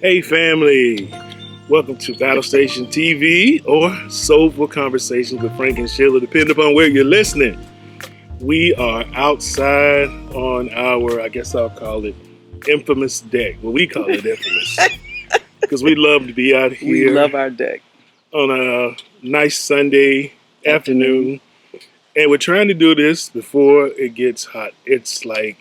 Hey family, welcome to BATTLEStation TV or Soulful Conversations with Frank and Sheila, depending upon where you're listening. We are outside on our, I guess I'll call it, infamous deck. Well, we call it infamous because we love to be out here. We love our deck. On a nice Sunday afternoon. And we're trying to do this before it gets hot. It's like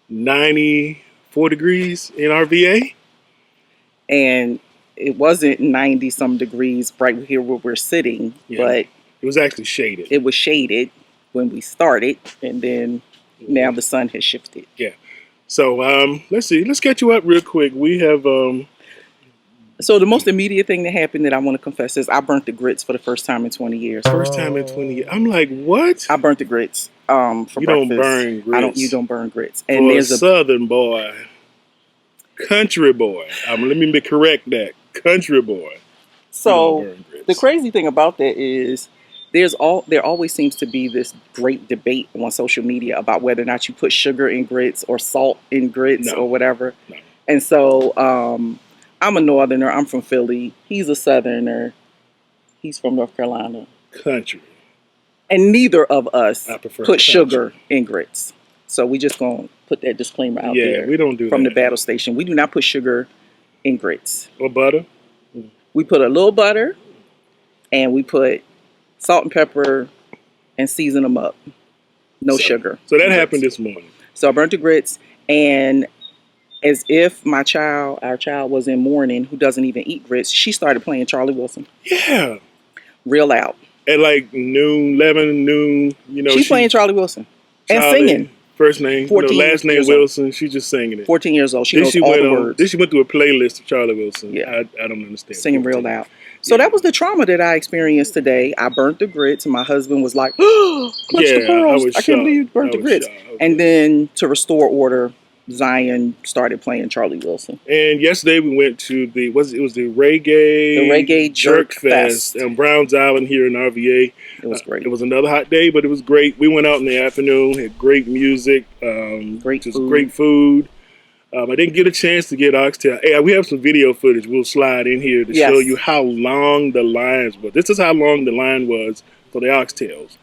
94 degrees in our VA. And it wasn't 90 some degrees right here where we're sitting, but it was actually shaded. It was shaded when we started, and then now the sun has shifted. Yeah. So let's see. Let's catch you up real quick. We have So the most immediate thing that happened that I want to confess is I burnt the grits for the first time in 20 years. First time in 20 years. I'm like, what? I burnt the grits for you breakfast. Don't burn grits. You don't burn grits. And for there's a Southern boy, country boy. Let me correct that. Country boy. So the crazy thing about that is there always seems to be this great debate on social media about whether or not you put sugar in grits or salt in grits or whatever. No. And so I'm a Northerner. I'm from Philly. He's a Southerner. He's from North Carolina. Country. And neither of us put sugar in grits. So we just going to put that disclaimer out there. Yeah, we don't do from that. The BATTLEStation. We do not put sugar in grits. Or butter? We put a little butter, and we put salt and pepper and season them up. No sugar. So that happened this morning. So I burnt the grits, and as if our child was in mourning, who doesn't even eat grits, she started playing Charlie Wilson. Yeah. Real loud. At like 11 noon, She's playing Charlie Wilson. And singing. First name, last name Wilson. She's just singing it. 14 years old. She knows all the words. Then she went through a playlist of Charlie Wilson. Yeah. I don't understand. Singing real loud. So that was the trauma that I experienced today. I burnt the grits, and my husband was like, "Oh, clutch the pearls! I can't believe you burnt the grits." And then to restore order, Zion started playing Charlie Wilson. And yesterday we went to the reggae Jerk Fest on Browns Island here in RVA. It was great. It was another hot day, but it was great. We went out in the afternoon, had great music, great food. I didn't get a chance to get oxtail. Hey, we have some video footage we'll slide in here to show you how long the lines were. This is how long the line was for the oxtails.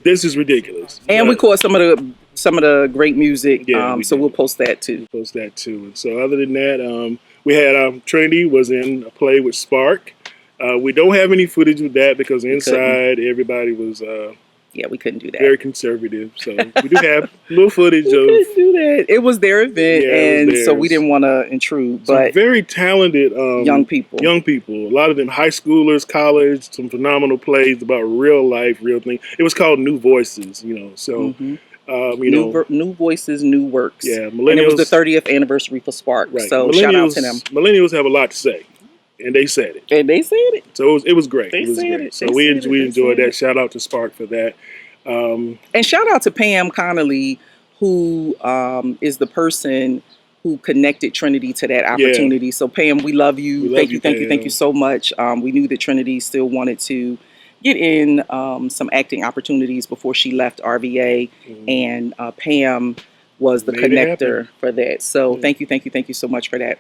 This is ridiculous. And we caught some of the great music. So we'll post that too. And so other than that, we had Trinity was in a play with Spark. We don't have any footage of that because inside everybody was we couldn't do that. Very conservative. So we do have little footage of. We couldn't do that. It was their event, and so we didn't want to intrude. But very talented young people. A lot of them high schoolers, college. Some phenomenal plays about real life, real things. It was called New Voices. So. New voices, new works. Yeah, millennials. And it was the 30th anniversary for Spark. Right. So shout out to them. Millennials have a lot to say, and they said it. So it was great. It was great. So we enjoyed that. Shout out to Spark for that. And shout out to Pam Connolly, who is the person who connected Trinity to that opportunity. So Pam, we love you. Thank you so much. We knew that Trinity still wanted to get in some acting opportunities before she left RVA, and Pam was the connector for that. So thank you so much for that.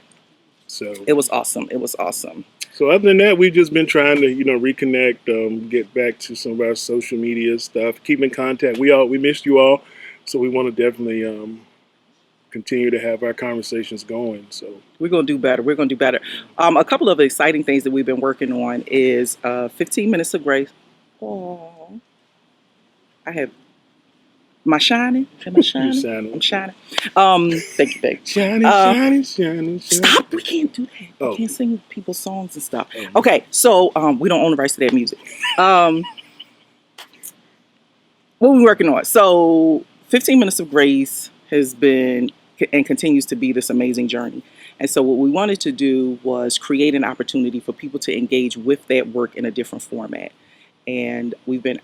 So it was awesome. So other than that, we've just been trying to reconnect, get back to some of our social media stuff, keep in contact. We missed you all, so we want to definitely continue to have our conversations going. So we're going to do better. A couple of exciting things that we've been working on is 15 Minutes of Grace. Oh, I have my shining. Am I shining? I'm shining. Thank you. Shining. Stop. We can't do that. We can't sing people's songs and stuff. Okay, so we don't own the rights to that music. What are we working on? So 15 Minutes of Grace has been and continues to be this amazing journey. And so what we wanted to do was create an opportunity for people to engage with that work in a different format. And we've been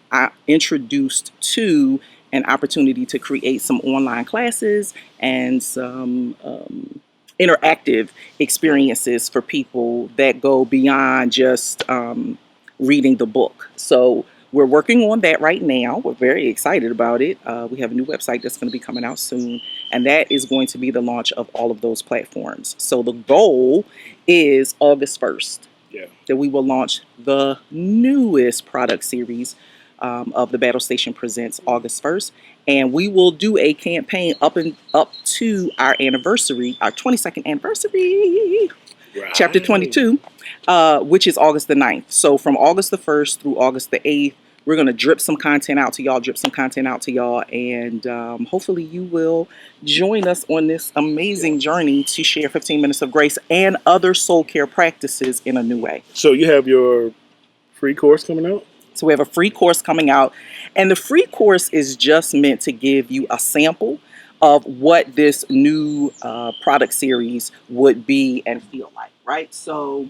introduced to an opportunity to create some online classes and some interactive experiences for people that go beyond just reading the book. So we're working on that right now. We're very excited about it. We have a new website that's going to be coming out soon, and that is going to be the launch of all of those platforms. So the goal is August 1st that we will launch the newest product series of the BATTLEStation Presents August 1st. And we will do a campaign up to our anniversary, our 22nd anniversary, chapter 22, which is August the 9th. So from August the 1st through August the 8th, we're going to drip some content out to y'all, and hopefully you will join us on this amazing journey to share 15 minutes of grace and other soul care practices in a new way. So you have your free course coming out? So we have a free course coming out, and the free course is just meant to give you a sample of what this new product series would be and feel like, right? So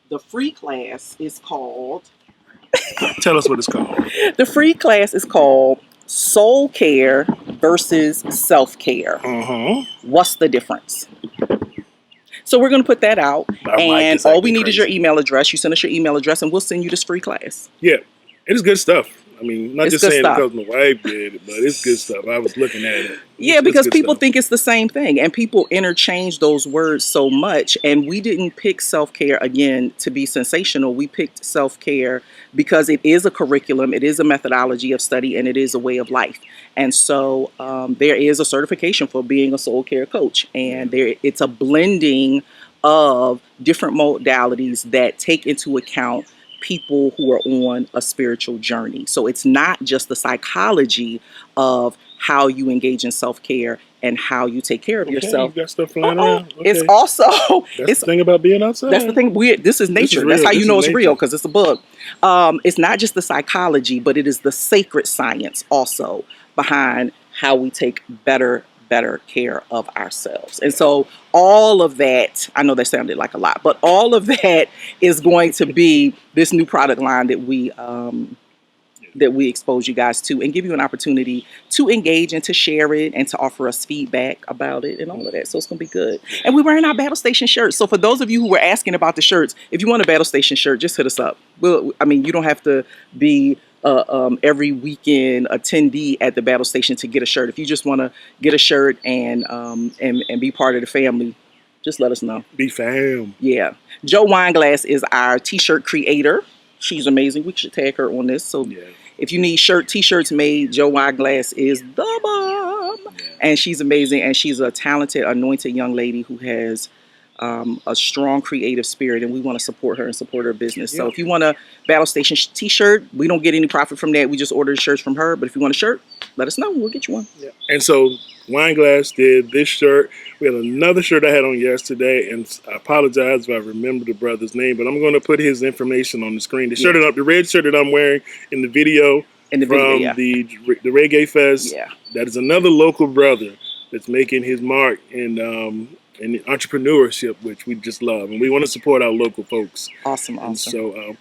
the free class is called... Tell us what it's called. The free class is called Soul Care versus Self-Care. What's the difference? So we're going to put that out, and all we need is your email address. You send us your email address, and we'll send you this free class. Yeah, it is good stuff. I mean, not just saying it because my wife did it, but it's good stuff. I was looking at it. Yeah, because people think it's the same thing, and people interchange those words so much. And we didn't pick self-care, again, to be sensational. We picked self-care because it is a curriculum, it is a methodology of study, and it is a way of life. And so there is a certification for being a soul care coach, and it's a blending of different modalities that take into account people who are on a spiritual journey. So it's not just the psychology of how you engage in self-care and how you take care of yourself. You got stuff flying around? Okay. It's also... That's the thing about being outside. That's the thing. This is nature. That's how you know it's real, because it's a book. It's not just the psychology, but it is the sacred science also behind how we take better care of ourselves. And so all of that, I know that sounded like a lot, but all of that is going to be this new product line that we expose you guys to and give you an opportunity to engage and to share it and to offer us feedback about it and all of that. So it's going to be good. And we're wearing our BATTLEStation shirts. So for those of you who were asking about the shirts, if you want a BATTLEStation shirt, just hit us up. You don't have to be every weekend attendee at the BATTLEStation to get a shirt. If you just want to get a shirt and be part of the family, just let us know. Be fam. Yeah. Jo Wineglass is our t-shirt creator. She's amazing. We should tag her on this. So if you need t-shirts made, Jo Wineglass is the bomb. And she's amazing. And she's a talented, anointed young lady who has a strong creative spirit, and we want to support her and support her business. So if you want a BATTLEStation t-shirt, we don't get any profit from that. We just order the shirts from her. But if you want a shirt, let us know. We'll get you one. And so Wineglass did this shirt. We had another shirt I had on yesterday, and I apologize if I remember the brother's name, but I'm going to put his information on the screen. The shirt, the red shirt that I'm wearing in the video from the Reggae Fest. That is another local brother that's making his mark in entrepreneurship, which we just love, and we want to support our local folks. Awesome. And so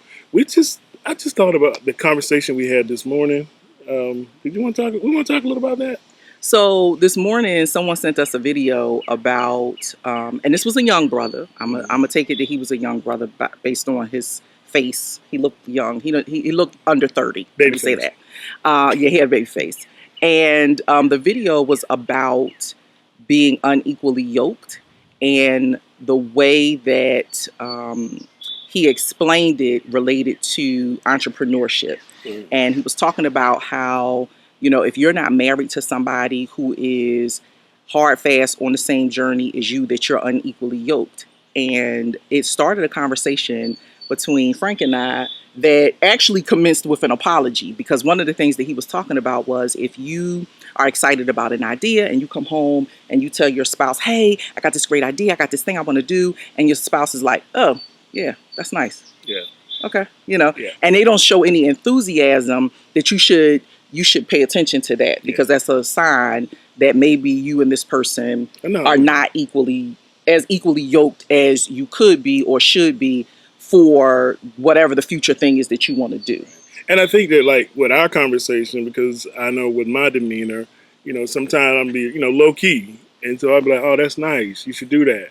I just thought about the conversation we had this morning. Did you want to talk? We want to talk a little about that. So this morning, someone sent us a video about, and this was a young brother. I'm gonna take it that he was a young brother based on his face. He looked young. He looked under 30. Let me say that. He had a baby face, and the video was about being unequally yoked. And the way that he explained it related to entrepreneurship. And he was talking about how, if you're not married to somebody who is hard fast on the same journey as you, that you're unequally yoked. And it started a conversation between Frank and I that actually commenced with an apology, because one of the things that he was talking about was if you are excited about an idea and you come home and you tell your spouse, hey, I got this great idea, I got this thing I want to do, and your spouse is like, oh, yeah, that's nice. Yeah. Okay. And they don't show any enthusiasm, that you should pay attention to that, because that's a sign that maybe you and this person are not equally yoked as you could be or should be for whatever the future thing is that you want to do. And I think that, like, with our conversation, because I know with my demeanor, sometimes I'm be, low key. And so I'll be like, oh, that's nice. You should do that.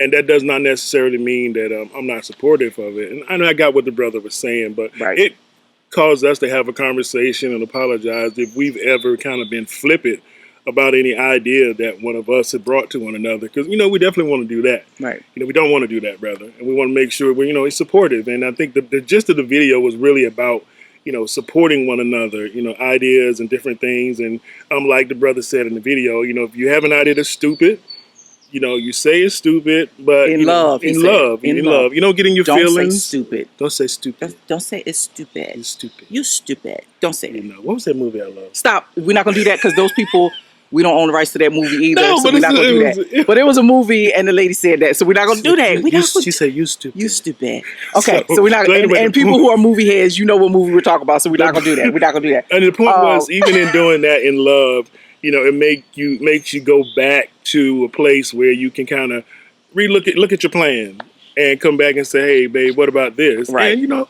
And that does not necessarily mean that I'm not supportive of it. And I know I got what the brother was saying, but caused us to have a conversation and apologize if we've ever kind of been flippant about any idea that one of us had brought to one another. Because, we definitely want to do that. Right. We don't want to do that, brother. And we want to make sure we're, it's supportive. And I think the gist of the video was really about, supporting one another, ideas and different things. And like the brother said in the video, if you have an idea that's stupid, you say it's stupid, but in love. You don't get in your feelings. Don't say stupid. Don't say stupid. Don't say it's stupid. It's stupid. You stupid. Don't say it. What was that movie I love? Stop. We're not gonna do that because those people. We don't own the rights to that movie either, no, so we're not gonna do that. But it was a movie, and the lady said that, so we're not gonna do that. She said, "You stupid." You stupid. Okay, so we're not. And people who are movie heads, you know what movie we're talking about, so we're not gonna do that. We're not gonna do that. And the point was, even in doing that in love, it makes you go back to a place where you can kind of look at your plan and come back and say, "Hey, babe, what about this?" Right. And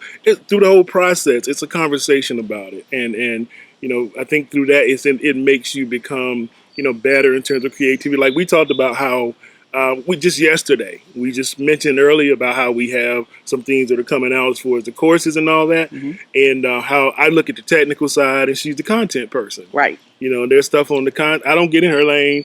through the whole process, it's a conversation about it, and I think through that, it makes you become, better in terms of creativity. Like we talked about how we just mentioned earlier about how we have some things that are coming out as far as the courses and all that, and how I look at the technical side and she's the content person. Right. There's stuff on the I don't get in her lane,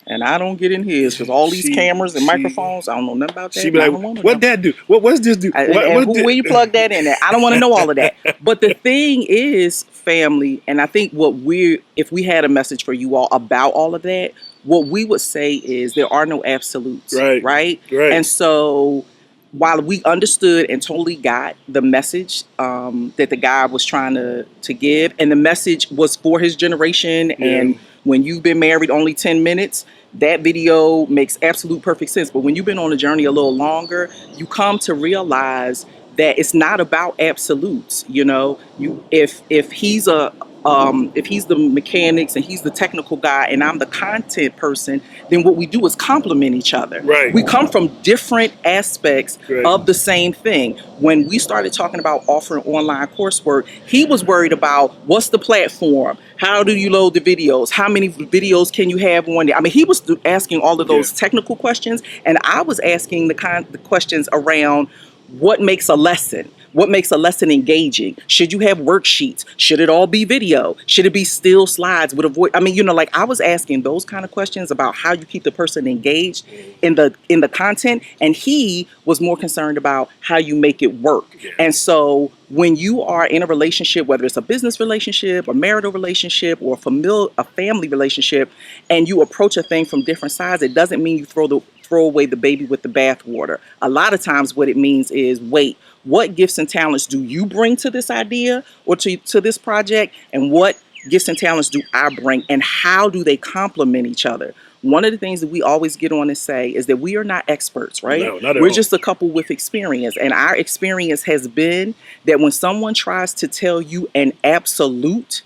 And I don't get in his because all these cameras and microphones, I don't know nothing about that. She be like, "What that do? What's this do? Where you plug that in at? I don't want to know all of that." But the thing is, family, and I think if we had a message for you all about all of that, what we would say is there are no absolutes, right? And so while we understood and totally got the message that the guy was trying to give, and the message was for his generation, and when you've been married only 10 minutes, that video makes absolute perfect sense. But when you've been on a journey a little longer, you come to realize that it's not about absolutes. If he's the mechanics and he's the technical guy and I'm the content person, then what we do is complement each other. Right. We come from different aspects of the same thing. When we started talking about offering online coursework, he was worried about what's the platform? How do you load the videos? How many videos can you have on there? I mean, he was asking all of those technical questions, and I was asking the questions around what makes a lesson. What makes a lesson engaging? Should you have worksheets? Should it all be video? Should it be still slides with a voice? I mean, I was asking those kind of questions about how you keep the person engaged in the content, and he was more concerned about how you make it work. And so when you are in a relationship, whether it's a business relationship, a marital relationship, or a family relationship, and you approach a thing from different sides, it doesn't mean you throw away the baby with the bathwater. A lot of times what it means is, wait, what gifts and talents do you bring to this idea or to this project? And what gifts and talents do I bring? And how do they complement each other? One of the things that we always get on and say is that we are not experts, right? No, not at We're all. just a couple with experience. And our experience has been that when someone tries to tell you an absolute,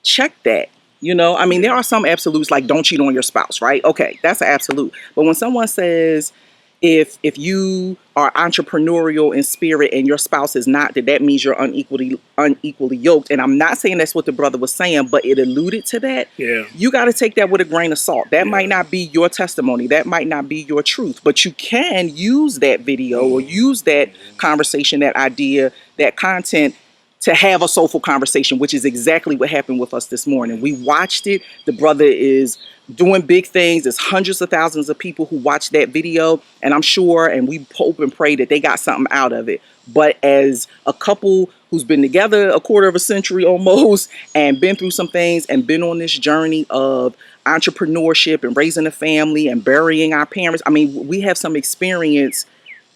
check that. I mean, there are some absolutes like don't cheat on your spouse, right? Okay, that's an absolute. But when someone says, if you are entrepreneurial in spirit and your spouse is not, that means you're unequally yoked. And I'm not saying that's what the brother was saying, but it alluded to that. Yeah. You got to take that with a grain of salt. That might not be your testimony. That might not be your truth, but you can use that video or use that conversation, that idea, that content to have a soulful conversation, which is exactly what happened with us this morning. We watched it. The brother is doing big things. There's hundreds of thousands of people who watched that video, and I'm sure, and we hope and pray that they got something out of it. But as a couple who's been together a quarter of a century almost and been through some things and been on this journey of entrepreneurship and raising a family and burying our parents, I mean, we have some experience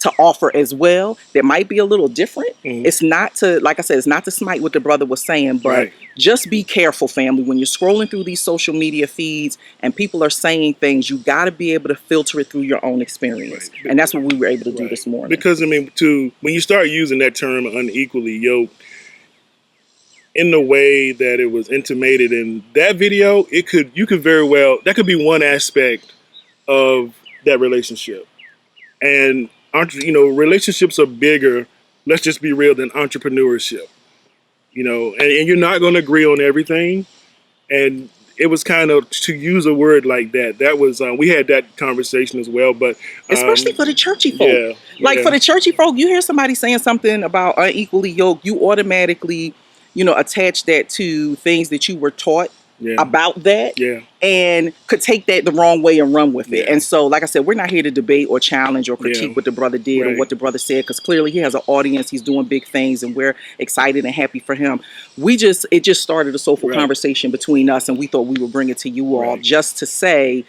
to offer as well that might be a little different. It's not to, like I said, it's not to smite what the brother was saying, but just be careful, family. When you're scrolling through these social media feeds and people are saying things, you got to be able to filter it through your own experience. And that's what we were able to do this morning. Because, I mean, when you start using that term unequally yoked in the way that it was intimated in that video, that could be one aspect of that relationship. And relationships are bigger, let's just be real, than entrepreneurship. And you're not going to agree on everything. And it was kind of, to use a word like that. That was we had that conversation as well, but especially for the churchy folk. Like for the churchy folk, you hear somebody saying something about unequally yoked, you automatically, attach that to things that you were taught about that, and could take that the wrong way and run with it. And so, like I said, we're not here to debate or challenge or critique what the brother did or what the brother said, because clearly he has an audience, he's doing big things, and we're excited and happy for him. It just started a soulful conversation between us, and we thought we would bring it to you all just to say,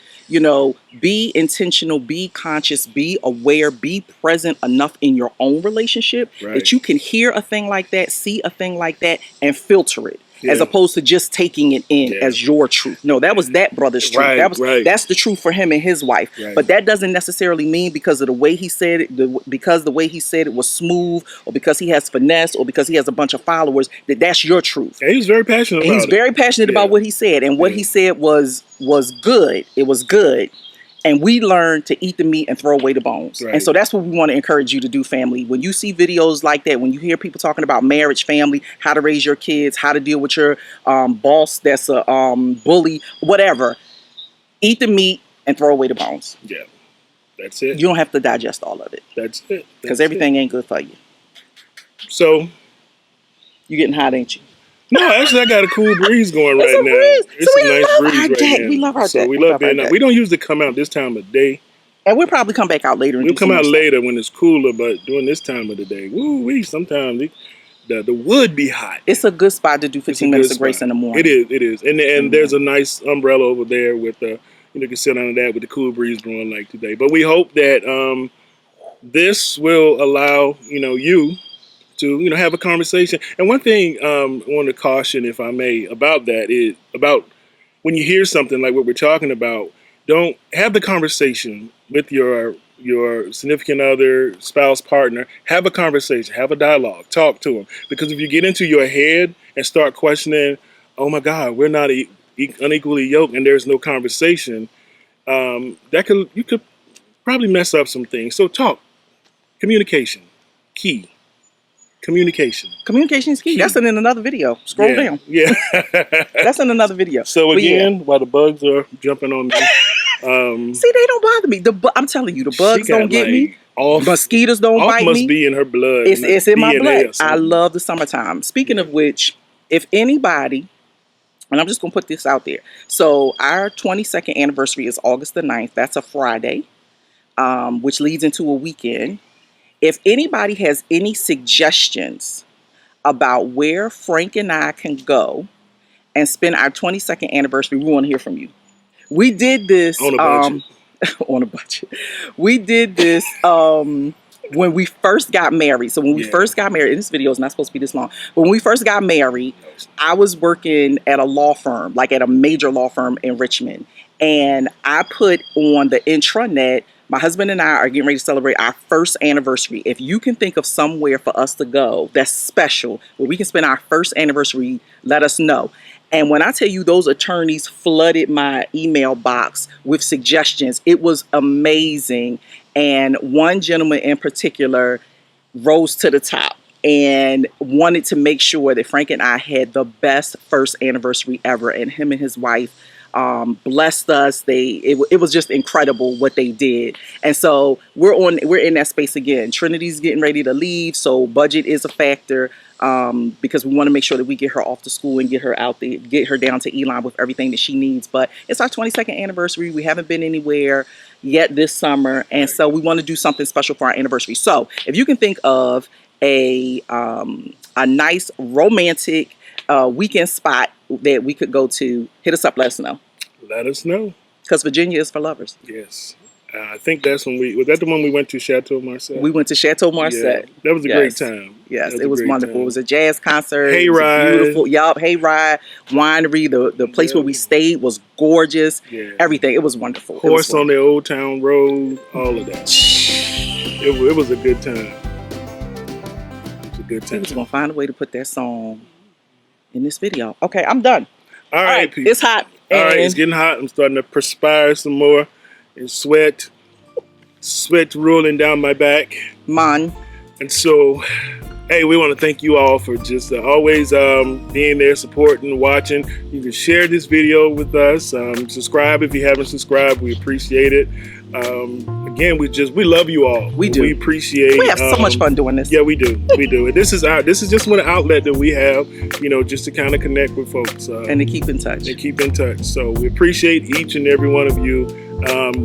be intentional, be conscious, be aware, be present enough in your own relationship that you can hear a thing like that, see a thing like that, and filter it. As opposed to just taking it in as your truth. No, that was that brother's truth. That's the truth for him and his wife. But that doesn't necessarily mean because of the way he said it, because the way he said it was smooth, or because he has finesse, or because he has a bunch of followers, that's your truth. And he was very passionate about it. He's very passionate about what he said. And what he said was good. It was good. And we learn to eat the meat and throw away the bones. And so that's what we want to encourage you to do, family. When you see videos like that, when you hear people talking about marriage, family, how to raise your kids, how to deal with your boss that's a bully, whatever, eat the meat and throw away the bones. Yeah, that's it. You don't have to digest all of it. That's it. Because everything ain't good for you. So, you're getting hot, ain't you? No, actually, I got a cool breeze going right now. It's a nice breeze right now. We love our deck. So we love being out. We don't usually come out this time of day. And we'll probably come back out later. We'll come out later when it's cooler, but during this time of the day, woo-wee, sometimes the wood be hot. It's a good spot to do 15 minutes of grace in the morning. It is. And there's a nice umbrella over there with you can sit under that with the cool breeze blowing like today. But we hope that this will allow, you to, have a conversation. And one thing I want to caution, if I may, about that is about when you hear something like what we're talking about, don't have the conversation with your significant other, spouse, partner. Have a conversation, have a dialogue, talk to them. Because if you get into your head and start questioning, oh my God, we're not unequally yoked, and there's no conversation, you could probably mess up some things. So talk, communication, key. Communication is key. That's in another video. Scroll down. Yeah. That's in another video. So again, while the bugs are jumping on me. See, they don't bother me. I'm telling you, the bugs don't get me. Mosquitoes don't bite me. Must be in her blood. It's in my blood. I love the summertime. Speaking of which, if anybody, and I'm just going to put this out there. So our 22nd anniversary is August the 9th. That's a Friday, which leads into a weekend. If anybody has any suggestions about where Frank and I can go and spend our 22nd anniversary, we want to hear from you. We did this on a budget. On a budget. We did this when we first got married. So when we first got married, and this video is not supposed to be this long, but when we first got married, I was working at a law firm, like at a major law firm in Richmond. And I put on the intranet, my husband and I are getting ready to celebrate our first anniversary. If you can think of somewhere for us to go that's special, where we can spend our first anniversary, let us know. And when I tell you those attorneys flooded my email box with suggestions, it was amazing. And one gentleman in particular rose to the top and wanted to make sure that Frank and I had the best first anniversary ever. And him and his wife blessed us. It was just incredible what they did. And so we're in that space again. Trinity's getting ready to leave, so budget is a factor, because we want to make sure that we get her off to school and get her out there, get her down to Elon with everything that she needs. But it's our 22nd anniversary. We haven't been anywhere yet this summer, and so we want to do something special for our anniversary. So if you can think of a nice romantic weekend spot that we could go to, hit us up, let us know. Let us know. Because Virginia is for lovers. Yes. I think that's was that the one we went to, Chateau Marcel? We went to Chateau Marcel. Yeah, that was a great time. Yes, it was wonderful. Time. It was a jazz concert. Hayride. Beautiful. Yup, Hayride, winery. The place where we stayed was gorgeous. Yeah. Everything. It was wonderful. Horse on the Old Town Road, all of that. It was a good time. It was a good time. We're going to find a way to put that song in this video. Okay, I'm done. All right, people. It's hot. All right, it's getting hot. I'm starting to perspire some more and sweat rolling down my back. Man. And so Hey, we want to thank you all for just always being there, supporting, watching. You can share this video with us. Subscribe if you haven't subscribed. We appreciate it. Again, we love you all. We do. We appreciate. We have so much fun doing this. Yeah, we do. We do. And this is just one outlet that we have, just to kind of connect with folks and to keep in touch. So we appreciate each and every one of you.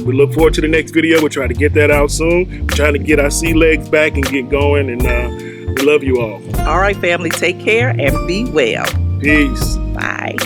We look forward to the next video. We'll try to get that out soon. We're trying to get our sea legs back and get going. And we love you all. All right, family. Take care and be well. Peace. Bye.